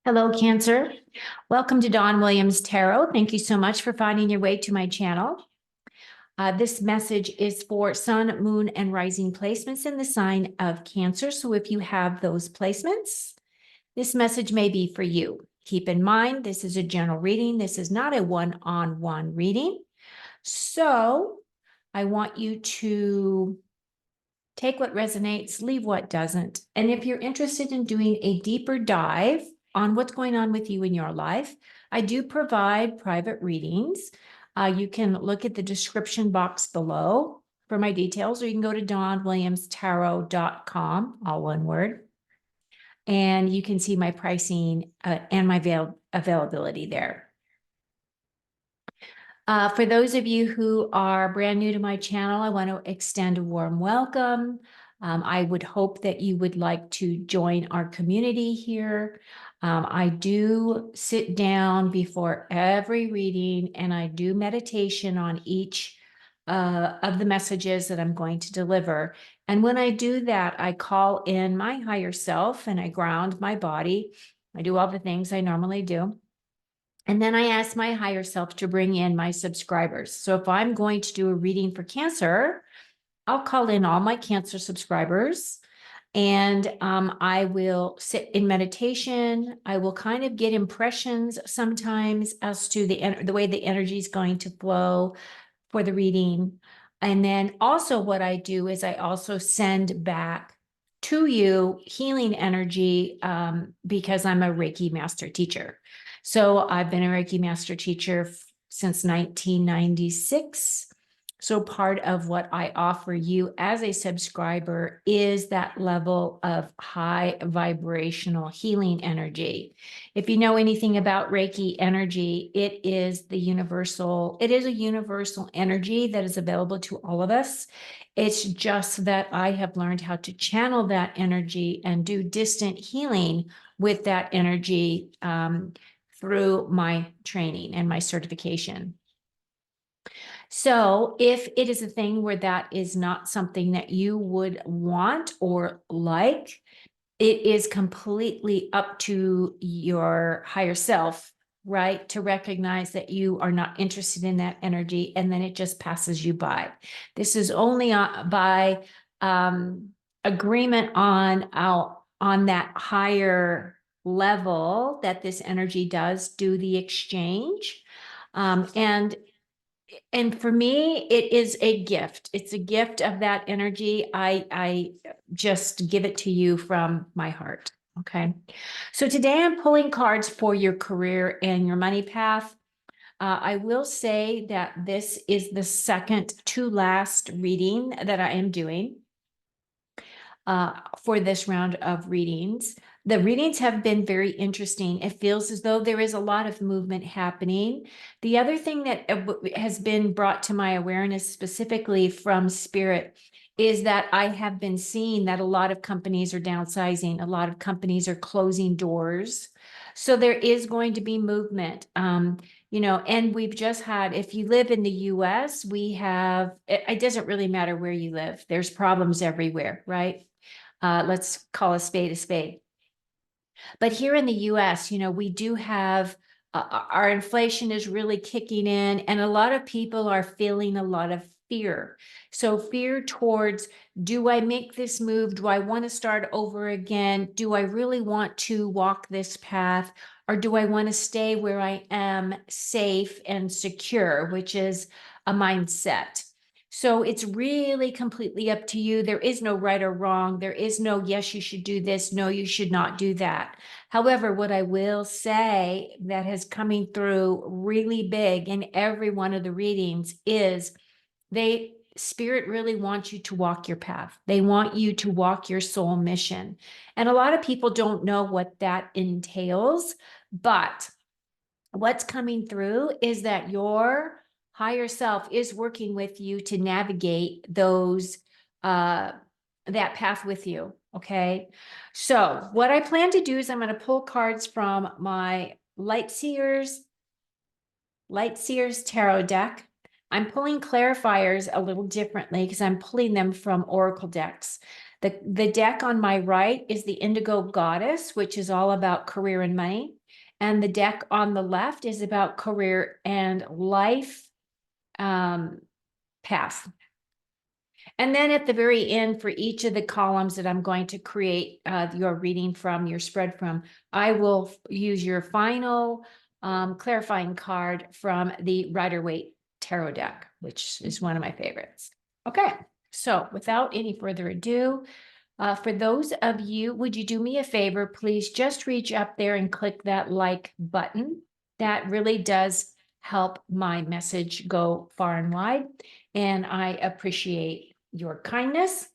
Hello, Cancer. Welcome to Dawn Williams Tarot. Thank you so much for finding your way to my channel. This message is for Sun, Moon, and Rising placements in the sign of Cancer. So if you have those placements, this message may be for you. Keep in mind, this is a general reading. This is not a one-on-one reading. So I want you to take what resonates, leave what doesn't. And if you're interested in doing a deeper dive on what's going on with you in your life, I do provide private readings. You can look at the description box below for my details, or you can go to dawnwilliamstarot.com, all one word, and you can see my pricing and my availability there. For those of you who are brand new to my channel, I want to extend a warm welcome. I would hope that you would like to join our community here. I do sit down before every reading and I do meditation on each of the messages that I'm going to deliver. And when I do that, I call in my higher self and I ground my body. I do all the things I normally do. And then I ask my higher self to bring in my subscribers. So if I'm going to do a reading for Cancer, I'll call in all my Cancer subscribers and I will sit in meditation. I will kind of get impressions sometimes as to the way the energy is going to flow for the reading. And then also what I do is I also send back to you healing energy because I'm a Reiki master teacher. So I've been a Reiki master teacher since 1996. So part of what I offer you as a subscriber is that level of high vibrational healing energy. If you know anything about Reiki energy, it is a universal energy that is available to all of us. It's just that I have learned how to channel that energy and do distant healing with that energy through my training and my certification. So if it is a thing where that is not something that you would want or like, it is completely up to your higher self, right? To recognize that you are not interested in that energy and then it just passes you by. This is only by agreement on that higher level that this energy does do the exchange. And for me, it is a gift. It's a gift of that energy. I just give it to you from my heart. Okay. So today I'm pulling cards for your career and your money path. I will say that this is the second to last reading that I am doing for this round of readings. The readings have been very interesting. It feels as though there is a lot of movement happening. The other thing that has been brought to my awareness specifically from Spirit is that I have been seeing that a lot of companies are downsizing. A lot of companies are closing doors. So there is going to be movement. And we've just had, if you live in the US, we have, it doesn't really matter where you live. There's problems everywhere, right? Let's call a spade a spade. But here in the US, we do have our inflation is really kicking in, and a lot of people are feeling a lot of fear. So, fear towards, do I make this move? Do I want to start over again? Do I really want to walk this path? Or do I want to stay where I am safe and secure, which is a mindset? So it's really completely up to you. There is no right or wrong. There is no, yes, you should do this. No, you should not do that. However, what I will say that has coming through really big in every one of the readings is Spirit really wants you to walk your path. They want you to walk your soul mission. And a lot of people don't know what that entails, but what's coming through is that your higher self is working with you to navigate that path with you. Okay. So what I plan to do is I'm going to pull cards from my Light Seers Tarot deck. I'm pulling clarifiers a little differently because I'm pulling them from Oracle decks. The deck on my right is the Indigo Goddess, which is all about career and money. And the deck on the left is about career and life path. And then at the very end, for each of the columns that I'm going to create your reading from, your spread from, I will use your final clarifying card from the Rider-Waite Tarot deck, which is one of my favorites. Okay, so without any further ado, for those of you, would you do me a favor, please just reach up there and click that like button. That really does help my message go far and wide, and I appreciate your kindness.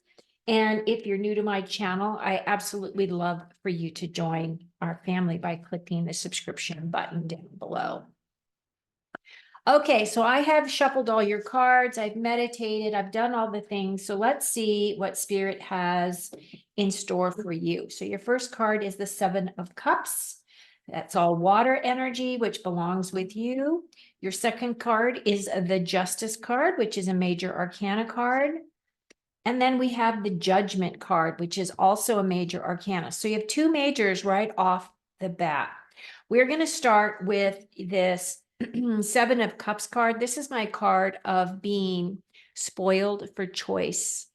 And if you're new to my channel, I absolutely love for you to join our family by clicking the subscription button down below. Okay, so I have shuffled all your cards. I've meditated. I've done all the things. So let's see what Spirit has in store for you. So your first card is the Seven of Cups. That's all water energy, which belongs with you. Your second card is the Justice card, which is a major arcana card. And then we have the Judgment card, which is also a major arcana. So you have two majors right off the bat. We're going to start with this Seven of Cups card. This is my card of being spoiled for choice.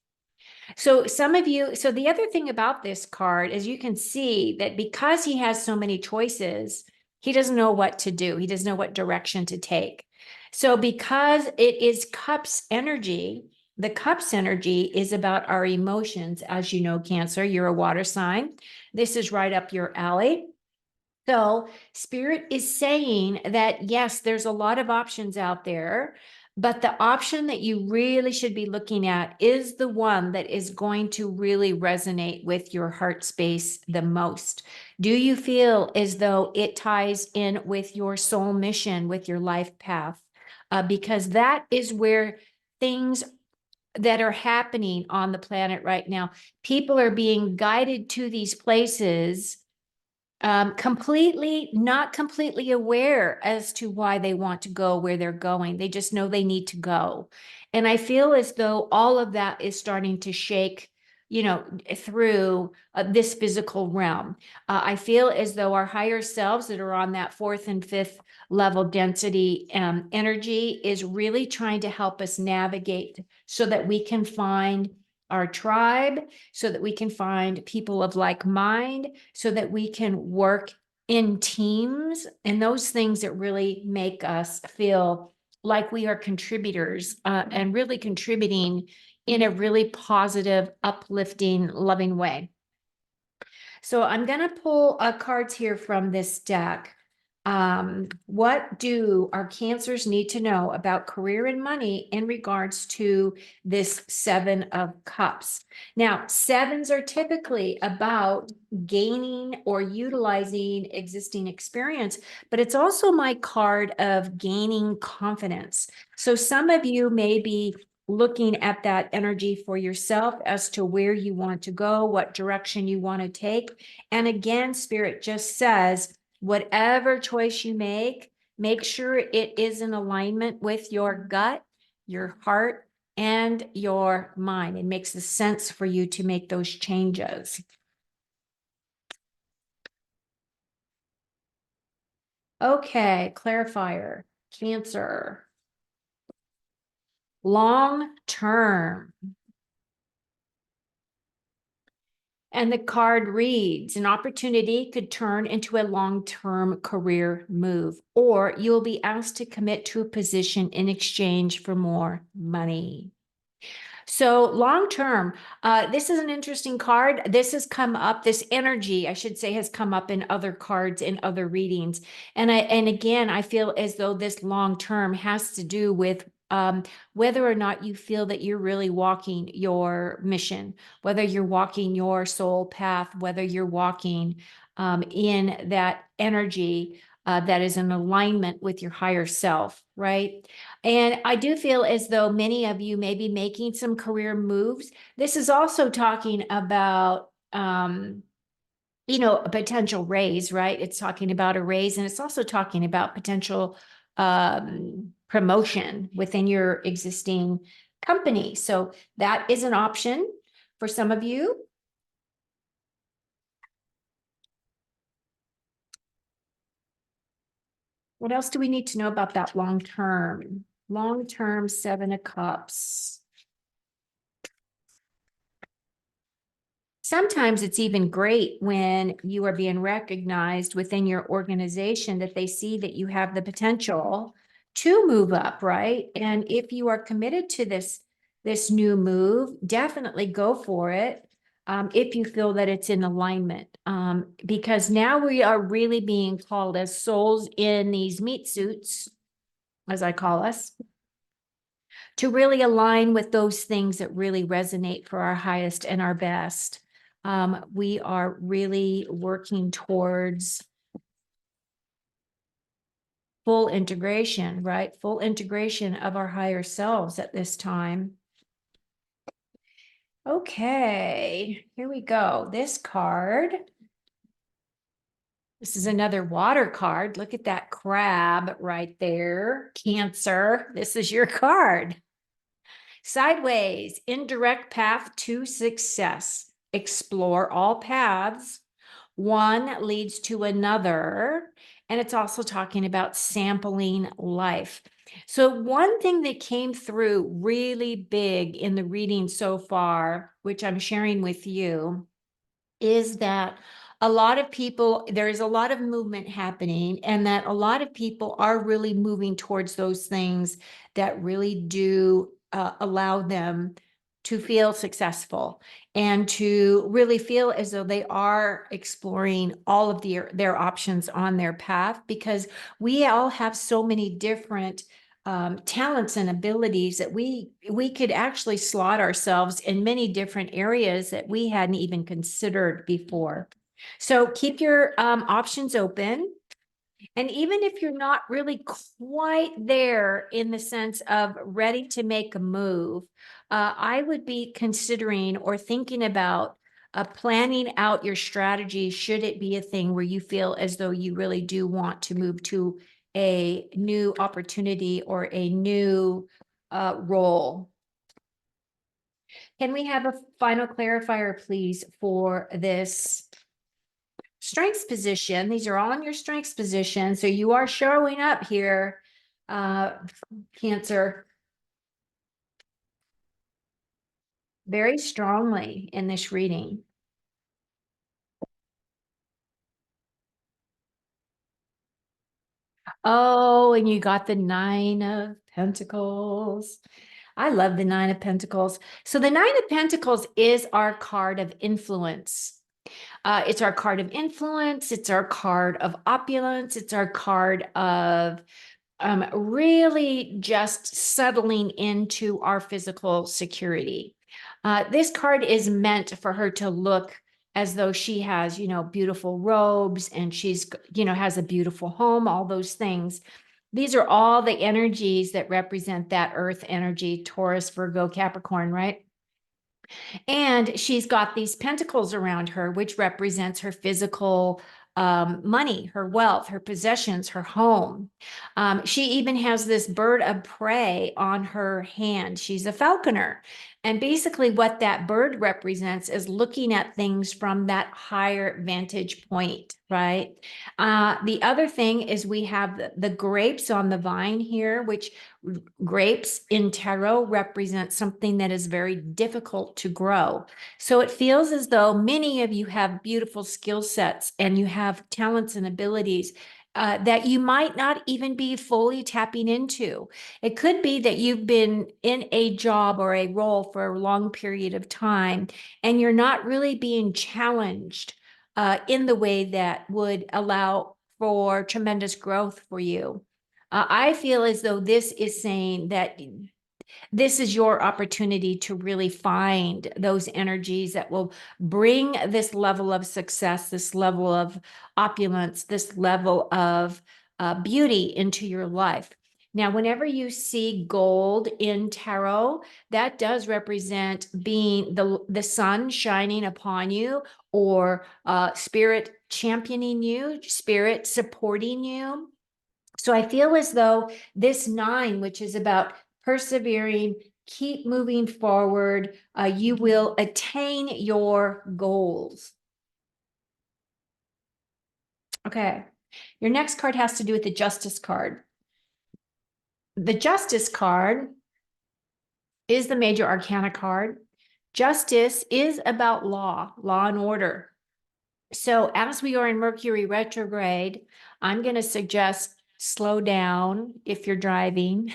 So some of you, so the other thing about this card is you can see that because he has so many choices, he doesn't know what to do. He doesn't know what direction to take. So because it is Cups energy, the Cups energy is about our emotions. As you know, Cancer, you're a water sign. This is right up your alley. So Spirit is saying that, yes, there's a lot of options out there, but the option that you really should be looking at is the one that is going to really resonate with your heart space the most. Do you feel as though it ties in with your soul mission, with your life path? Because that is where things that are happening on the planet right now, people are being guided to these places not completely aware as to why they want to go where they're going. They just know they need to go. And I feel as though all of that is starting to shake, through this physical realm. I feel as though our higher selves that are on that fourth and fifth level density energy is really trying to help us navigate so that we can find our tribe, so that we can find people of like mind, so that we can work in teams and those things that really make us feel like we are contributors and really contributing in a really positive, uplifting, loving way. So I'm going to pull cards here from this deck. What do our Cancers need to know about career and money in regards to this Seven of Cups? Now, sevens are typically about gaining or utilizing existing experience, but it's also my card of gaining confidence. So some of you may be looking at that energy for yourself as to where you want to go, what direction you want to take. And again, Spirit just says, whatever choice you make sure it is in alignment with your gut, your heart, and your mind. It makes the sense for you to make those changes. Okay, clarifier, Cancer. Long term. And the card reads, an opportunity could turn into a long-term career move, or you'll be asked to commit to a position in exchange for more money. So long-term, this is an interesting card. This has come up, this energy, I should say, has come up in other cards in other readings. And again, I feel as though this long-term has to do with whether or not you feel that you're really walking your mission, whether you're walking your soul path, whether you're walking in that energy that is in alignment with your higher self, right? And I do feel as though many of you may be making some career moves. This is also talking about a potential raise, right? It's talking about a raise, and it's also talking about potential promotion within your existing company. So that is an option for some of you. What else do we need to know about that long term? Long term, Seven of Cups. Sometimes it's even great when you are being recognized within your organization that they see that you have the potential to move up, right? And if you are committed to this new move, definitely go for it. If you feel that it's in alignment, because now we are really being called as souls in these meat suits, as I call us, to really align with those things that really resonate for our highest and our best. We are really working towards full integration, right? Full integration of our higher selves at this time. Okay, here we go. This card. This is another water card. Look at that crab right there. Cancer. This is your card. Sideways, indirect path to success. Explore all paths. One leads to another. And it's also talking about sampling life. So one thing that came through really big in the reading so far, which I'm sharing with you, is that a lot of people, there is a lot of movement happening, and that a lot of people are really moving towards those things that really do allow them to feel successful and to really feel as though they are exploring all of their options on their path, because we all have so many different talents and abilities that we could actually slot ourselves in many different areas that we hadn't even considered before. So keep your options open. And even if you're not really quite there in the sense of ready to make a move, I would be considering or thinking about planning out your strategy should it be a thing where you feel as though you really do want to move to a new opportunity or a new role. Can we have a final clarifier, please, for this strengths position? These are all in your strengths position. So you are showing up here, Cancer, very strongly in this reading. Oh, and you got the Nine of Pentacles. I love the Nine of Pentacles. So the Nine of Pentacles is our card of influence. It's our card of influence. It's our card of opulence. It's our card of really just settling into our physical security. This card is meant for her to look as though she has, beautiful robes, and she's, has a beautiful home, all those things. These are all the energies that represent that earth energy, Taurus, Virgo, Capricorn, right? And she's got these pentacles around her, which represents her physical money, her wealth, her possessions, her home. She even has this bird of prey on her hand. She's a falconer. And basically, what that bird represents is looking at things from that higher vantage point, right? The other thing is we have the grapes on the vine here, which grapes in tarot represent something that is very difficult to grow. So it feels as though many of you have beautiful skill sets and you have talents and abilities that you might not even be fully tapping into. It could be that you've been in a job or a role for a long period of time, and you're not really being challenged in the way that would allow for tremendous growth for you. I feel as though this is saying that this is your opportunity to really find those energies that will bring this level of success, this level of opulence, this level of beauty into your life. Now, whenever you see gold in tarot, that does represent being the sun shining upon you, or spirit championing you, spirit supporting you. So I feel as though this nine, which is about persevering, Keep moving forward. You will attain your goals. Okay. Your next card has to do with the Justice card. The Justice card is the major arcana card. Justice is about law and order. So as we are in Mercury retrograde, I'm going to suggest slow down if you're driving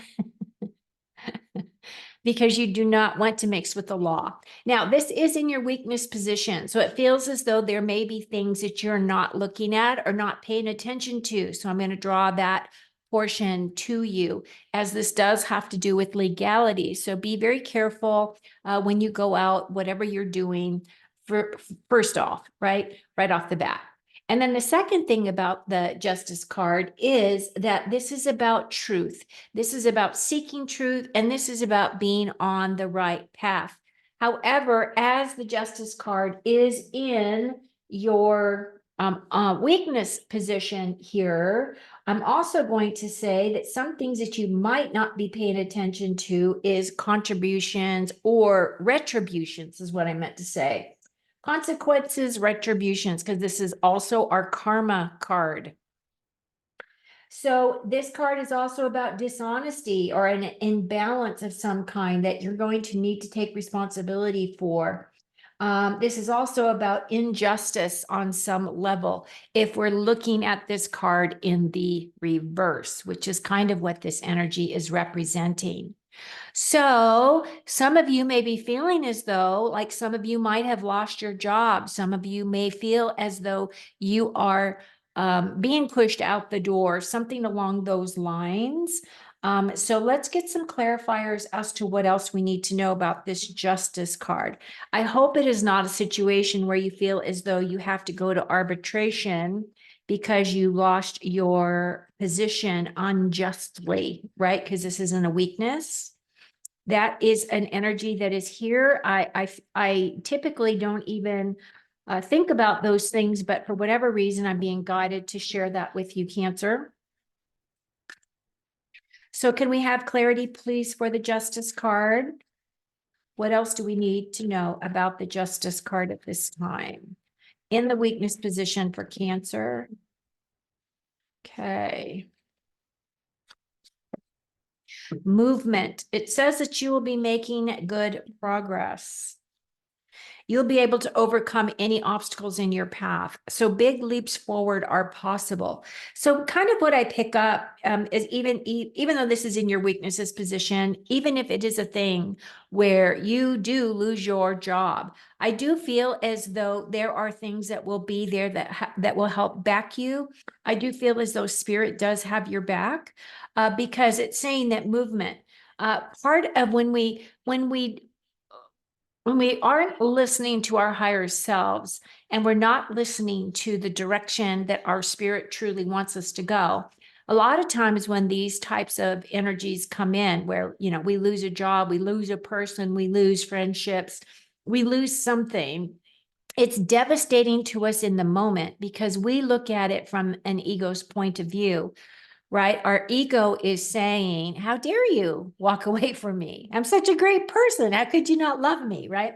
because you do not want to mix with the law. Now, this is in your weakness position. So it feels as though there may be things that you're not looking at or not paying attention to. So I'm going to draw that portion to you, as this does have to do with legality. So be very careful when you go out, whatever you're doing, first off, right off the bat. And then the second thing about the Justice card is that this is about truth. This is about seeking truth, and this is about being on the right path. However, as the Justice card is in your weakness position here, I'm also going to say that some things that you might not be paying attention to is contributions or retributions, is what I meant to say. Consequences, retributions, because this is also our karma card. So this card is also about dishonesty or an imbalance of some kind that you're going to need to take responsibility for. This is also about injustice on some level if we're looking at this card in the reverse, which is kind of what this energy is representing. So some of you may be feeling as though, like some of you might have lost your job. Some of you may feel as though you are being pushed out the door, something along those lines. So let's get some clarifiers as to what else we need to know about this Justice card. I hope it is not a situation where you feel as though you have to go to arbitration because you lost your position unjustly, right? Because this isn't a weakness. That is an energy that is here. I typically don't even think about those things, but for whatever reason, I'm being guided to share that with you, Cancer. So can we have clarity, please, for the Justice card? What else do we need to know about the Justice card at this time? In the weakness position for Cancer. Okay. Movement. It says that you will be making good progress. You'll be able to overcome any obstacles in your path. So big leaps forward are possible. So kind of what I pick up is even though this is in your weaknesses position, even if it is a thing where you do lose your job, I do feel as though there are things that will be there that will help back you. I do feel as though Spirit does have your back because it's saying that movement. Part of when we aren't listening to our higher selves and we're not listening to the direction that our spirit truly wants us to go, a lot of times when these types of energies come in where, you know, we lose a job, we lose a person, we lose friendships, we lose something, it's devastating to us in the moment because we look at it from an ego's point of view. Right? Our ego is saying, how dare you walk away from me? I'm such a great person. How could you not love me? Right?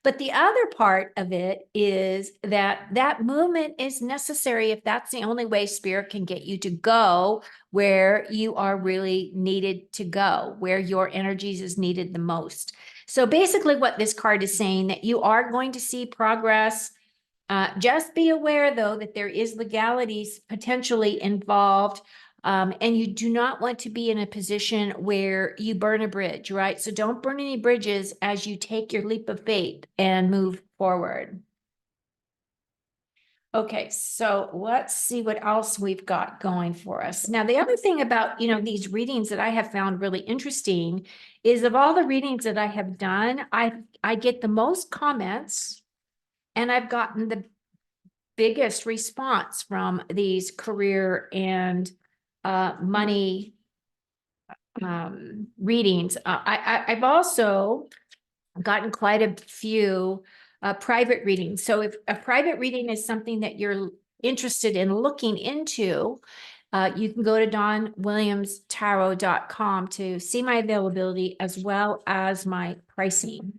But the other part of it is that movement is necessary if that's the only way Spirit can get you to go where you are really needed to go, where your energies is needed the most. So basically what this card is saying that you are going to see progress. Just be aware though that there is legalities potentially involved. And you do not want to be in a position where you burn a bridge, right? So don't burn any bridges as you take your leap of faith and move forward. Okay, so let's see what else we've got going for us. Now, the other thing about, you know, these readings that I have found really interesting is of all the readings that I have done, I get the most comments and I've gotten the biggest response from these career and money readings. I've also gotten quite a few private readings. So if a private reading is something that you're interested in looking into, You can go to donwilliamstarot.com to see my availability as well as my pricing,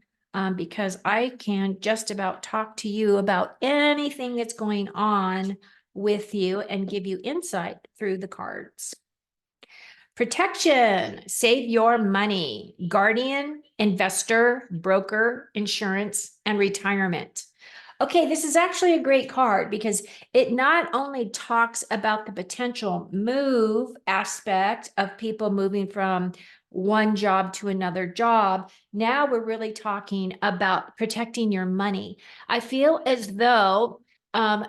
because I can just about talk to you about anything that's going on with you and give you insight through the cards. Protection, save your money, guardian, investor, broker, insurance, and retirement. Okay, this is actually a great card because it not only talks about the potential move aspect of people moving from one job to another job. Now we're really talking about protecting your money. I feel as though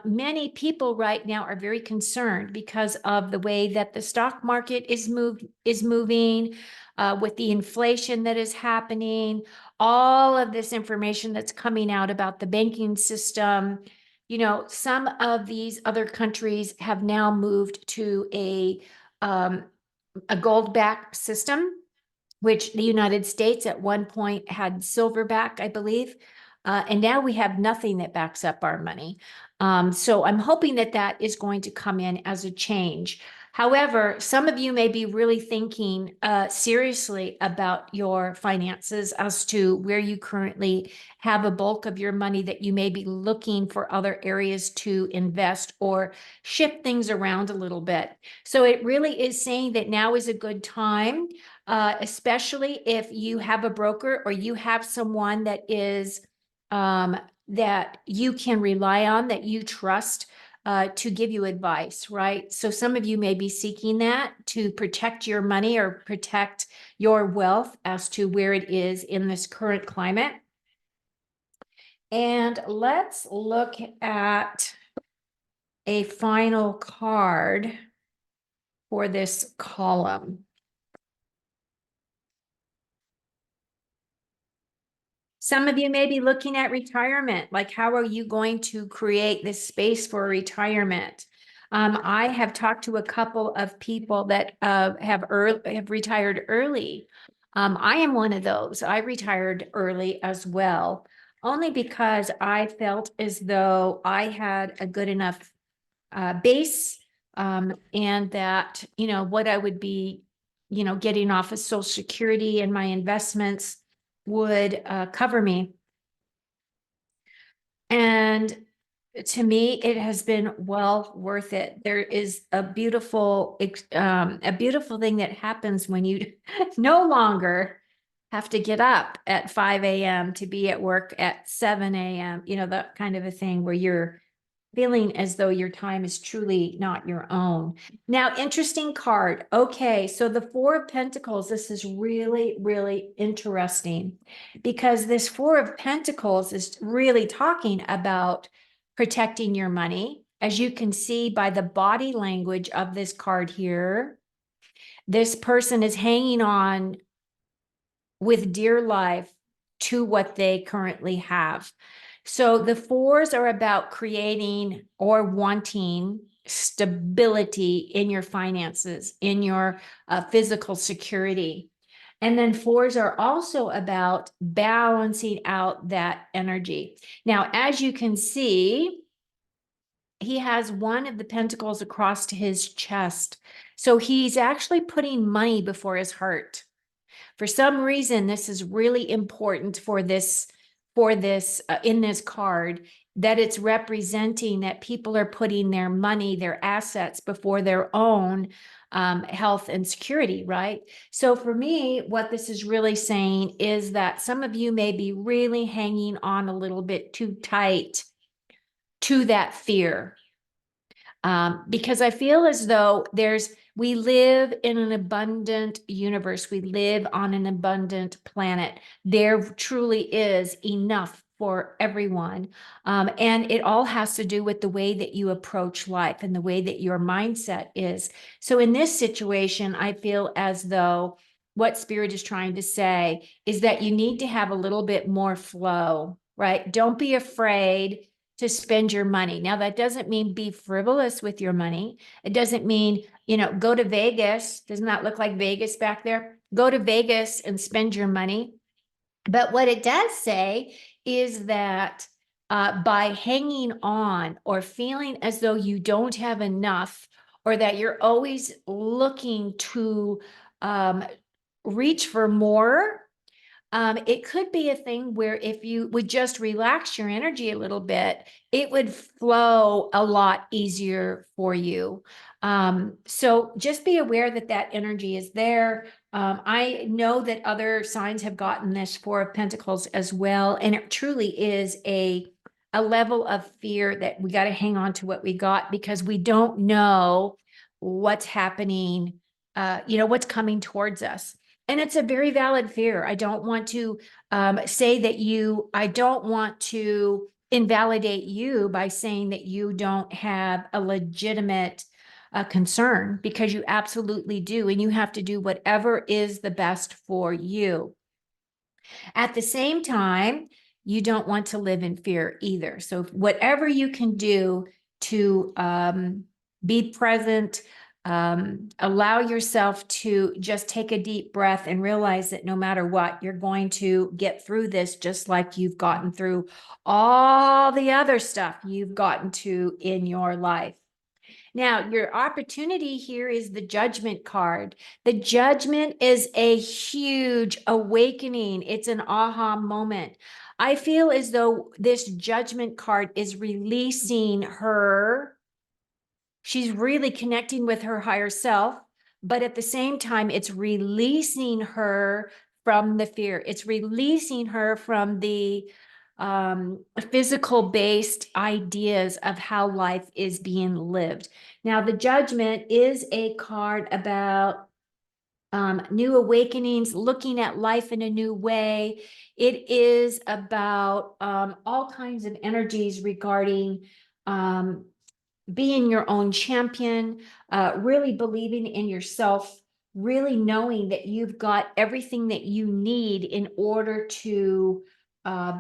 many people right now are very concerned because of the way that the stock market is moving, with the inflation that is happening, all of this information that's coming out about the banking system. You know, some of these other countries have now moved to a gold-backed system, which the United States at one point had silverback, I believe. And now we have nothing that backs up our money. So I'm hoping that that is going to come in as a change. However, some of you may be really thinking seriously about your finances as to where you currently have a bulk of your money that you may be looking for other areas to invest or shift things around a little bit. So it really is saying that now is a good time, especially if you have a broker or you have someone that is that you can rely on, that you trust, to give you advice, right? So some of you may be seeking that to protect your money or protect your wealth as to where it is in this current climate. And let's look at a final card for this column. Some of you may be looking at retirement, like how are you going to create this space for retirement? I have talked to a couple of people that have retired early. I am one of those. I retired early as well, only because I felt as though I had a good enough base, and that, you know, what I would be, you know, getting off of Social Security and my investments would cover me. And to me, it has been well worth it. There is a beautiful thing that happens when you no longer have to get up at 5 a.m. to be at work at 7 a.m. You know, that kind of a thing where you're feeling as though your time is truly not your own. Now, interesting card. Okay, so the Four of Pentacles, this is really, really interesting because this Four of Pentacles is really talking about protecting your money. As you can see by the body language of this card here, this person is hanging on with dear life to what they currently have. So the fours are about creating or wanting stability in your finances, in your physical security. And then fours are also about balancing out that energy. Now, as you can see, he has one of the pentacles across his chest. So he's actually putting money before his heart. For some reason, this is really important for this in this card, that it's representing that people are putting their money, their assets before their own health and security, right? So for me, what this is really saying is that some of you may be really hanging on a little bit too tight to that fear. Because I feel as though we live in an abundant universe. We live on an abundant planet. There truly is enough for everyone. And it all has to do with the way that you approach life and the way that your mindset is. So in this situation, I feel as though what Spirit is trying to say is that you need to have a little bit more flow, right? Don't be afraid to spend your money. Now, that doesn't mean be frivolous with your money. It doesn't mean, you know, go to Vegas. Doesn't that look like Vegas back there? Go to Vegas and spend your money. But what it does say is that by hanging on or feeling as though you don't have enough, or that you're always looking to um, reach for more. It could be a thing where if you would just relax your energy a little bit, it would flow a lot easier for you. So just be aware that that energy is there. I know that other signs have gotten this Four of Pentacles as well, and it truly is a level of fear that we got to hang on to what we got because we don't know what's happening, what's coming towards us. And it's a very valid fear. I don't want to say that I don't want to invalidate you by saying that you don't have a legitimate concern, because you absolutely do. And you have to do whatever is the best for you. At the same time, you don't want to live in fear either. So whatever you can do to be present, allow yourself to just take a deep breath and realize that no matter what, you're going to get through this, just like you've gotten through all the other stuff you've gotten to in your life. Now, your opportunity here is the Judgment card. The Judgment is a huge awakening. It's an aha moment. I feel as though this Judgment card is releasing her. She's really connecting with her higher self, but at the same time, it's releasing her from the fear. It's releasing her from the physical based ideas of how life is being lived. Now, the Judgment is a card about new awakenings, looking at life in a new way. It is about all kinds of energies regarding being your own champion, really believing in yourself, really knowing that you've got everything that you need in order to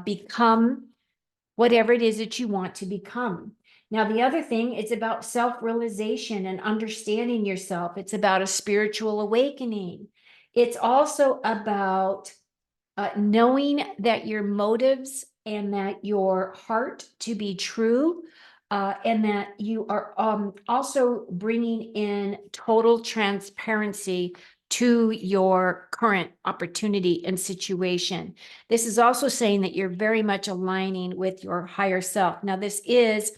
become whatever it is that you want to become. Now, the other thing, it's about self-realization and understanding yourself. It's about a spiritual awakening. It's also about knowing that your motives and that your heart to be true, and that you are also bringing in total transparency to your current opportunity and situation. This is also saying that you're very much aligning with your higher self. Now, this is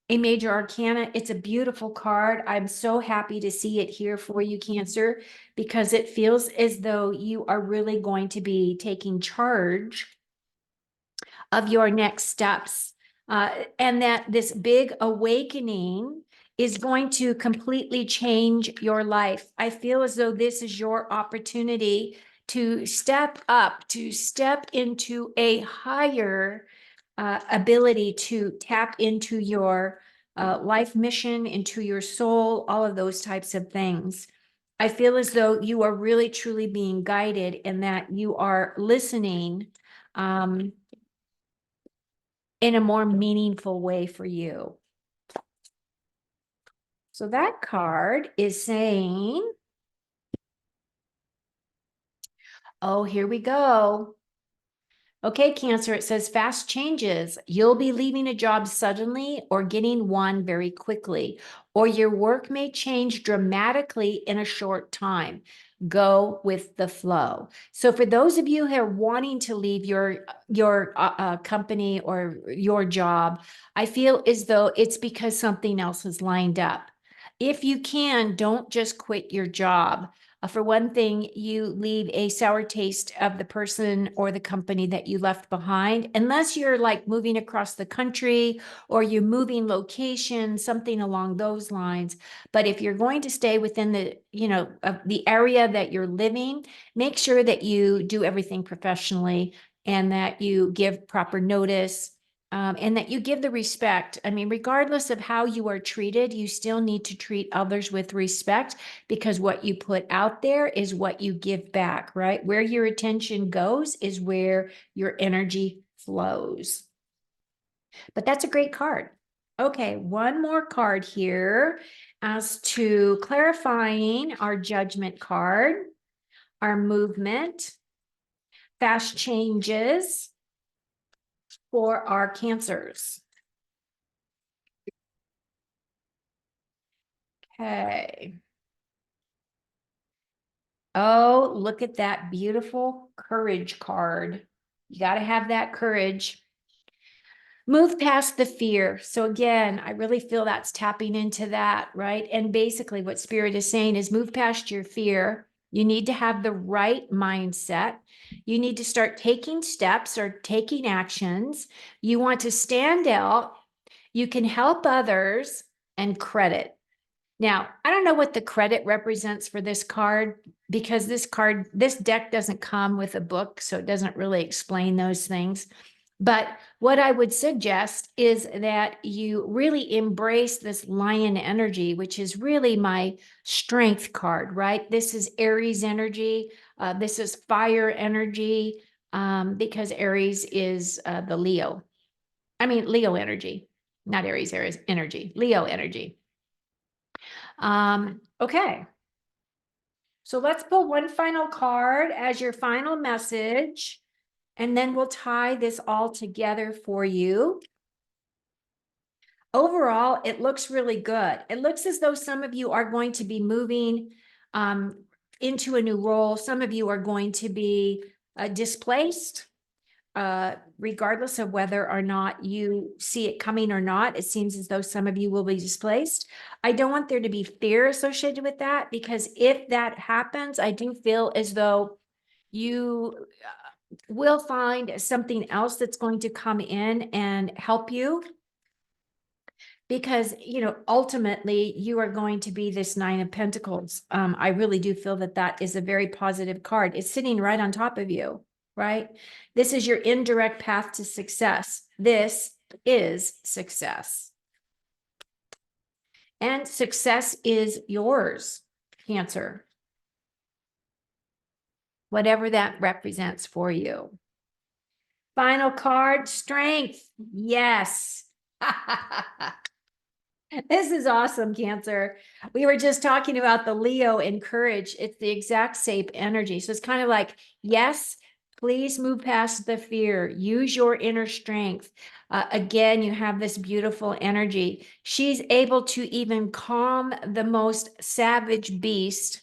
a major arcana. It's a beautiful card. I'm so happy to see it here for you, Cancer, because it feels as though you are really going to be taking charge of your next steps, and that this big awakening is going to completely change your life. I feel as though this is your opportunity to step up, to step into a higher ability to tap into your life mission, into your soul, all of those types of things. I feel as though you are really truly being guided and that you are listening in a more meaningful way for you. So that card is saying, oh, here we go. Okay, Cancer, it says fast changes. You'll be leaving a job suddenly or getting one very quickly, or your work may change dramatically in a short time. Go with the flow. So for those of you who are wanting to leave your company or your job, I feel as though it's because something else is lined up. If you can, don't just quit your job. For one thing, you leave a sour taste of the person or the company that you left behind, unless you're like moving across the country or you're moving location, something along those lines. But if you're going to stay within the area that you're living, make sure that you do everything professionally and that you give proper notice. And that you give the respect. I mean, regardless of how you are treated, you still need to treat others with respect, because what you put out there is what you give back, right? Where your attention goes is where your energy flows. But that's a great card. Okay, one more card here as to clarifying our Judgment card, our movement, fast changes for our Cancers. Okay. Oh, look at that beautiful courage card. You got to have that courage. Move past the fear. So again, I really feel that's tapping into that, right? And basically what Spirit is saying is move past your fear. You need to have the right mindset. You need to start taking steps or taking actions. You want to stand out. You can help others and credit. Now, I don't know what the credit represents for this card because this deck doesn't come with a book, so it doesn't really explain those things. But what I would suggest is that you really embrace this lion energy, which is really my strength card, right? This is Aries energy. This is fire energy because Aries is the Leo. Leo energy, not Aries energy, Leo energy. Okay. So let's pull one final card as your final message, and then we'll tie this all together for you. Overall, it looks really good. It looks as though some of you are going to be moving into a new role. Some of you are going to be displaced, regardless of whether or not you see it coming or not. It seems as though some of you will be displaced. I don't want there to be fear associated with that, because if that happens, I do feel as though you will find something else that's going to come in and help you, because ultimately you are going to be this Nine of Pentacles. I really do feel that that is a very positive card. It's sitting right on top of you, right? This is your indirect path to success. This is success, and success is yours, Cancer, whatever that represents for you. Final card, strength. Yes. This is awesome, Cancer. We were just talking about the Leo and courage. It's the exact same energy. So it's kind of like, yes, please move past the fear. Use your inner strength. Again, you have this beautiful energy. She's able to even calm the most savage beast,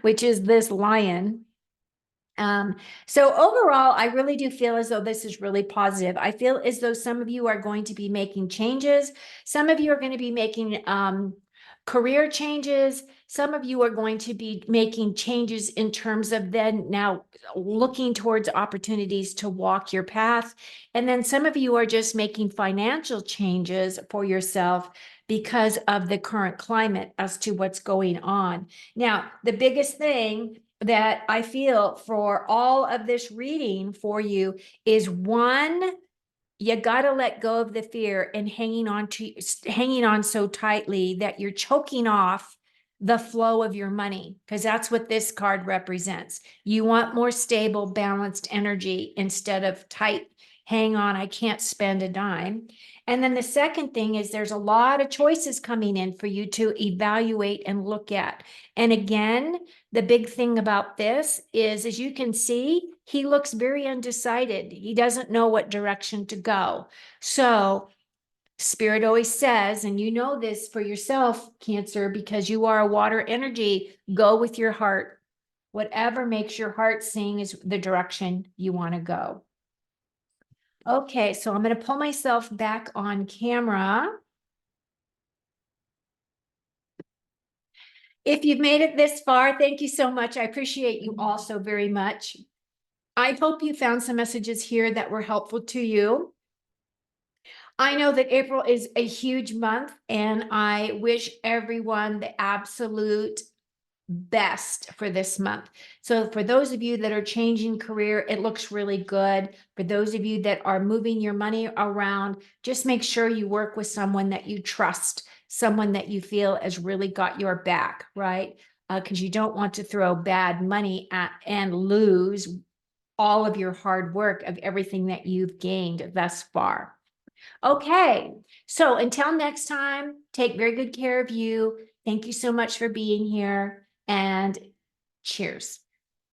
which is this lion. So overall, I really do feel as though this is really positive. I feel as though some of you are going to be making changes. Some of you are going to be making career changes. Some of you are going to be making changes in terms of then now looking towards opportunities to walk your path. And then some of you are just making financial changes for yourself because of the current climate as to what's going on. Now, the biggest thing that I feel for all of this reading for you is, one, you got to let go of the fear and hanging on so tightly that you're choking off the flow of your money, because that's what this card represents. You want more stable, balanced energy instead of tight, hang on, I can't spend a dime. And then the second thing is there's a lot of choices coming in for you to evaluate and look at. And again, the big thing about this is, as you can see, he looks very undecided. He doesn't know what direction to go. So Spirit always says, and you know this for yourself, Cancer, because you are a water energy, go with your heart. Whatever makes your heart sing is the direction you want to go. Okay, so I'm going to pull myself back on camera. If you've made it this far, thank you so much. I appreciate you all so very much. I hope you found some messages here that were helpful to you. I know that April is a huge month, and I wish everyone the absolute best for this month. So for those of you that are changing career, it looks really good. For those of you that are moving your money around, just make sure you work with someone that you trust, someone that you feel has really got your back, right? Because you don't want to throw bad money at and lose all of your hard work of everything that you've gained thus far. Okay, so until next time, take very good care of you. Thank you so much for being here, and cheers.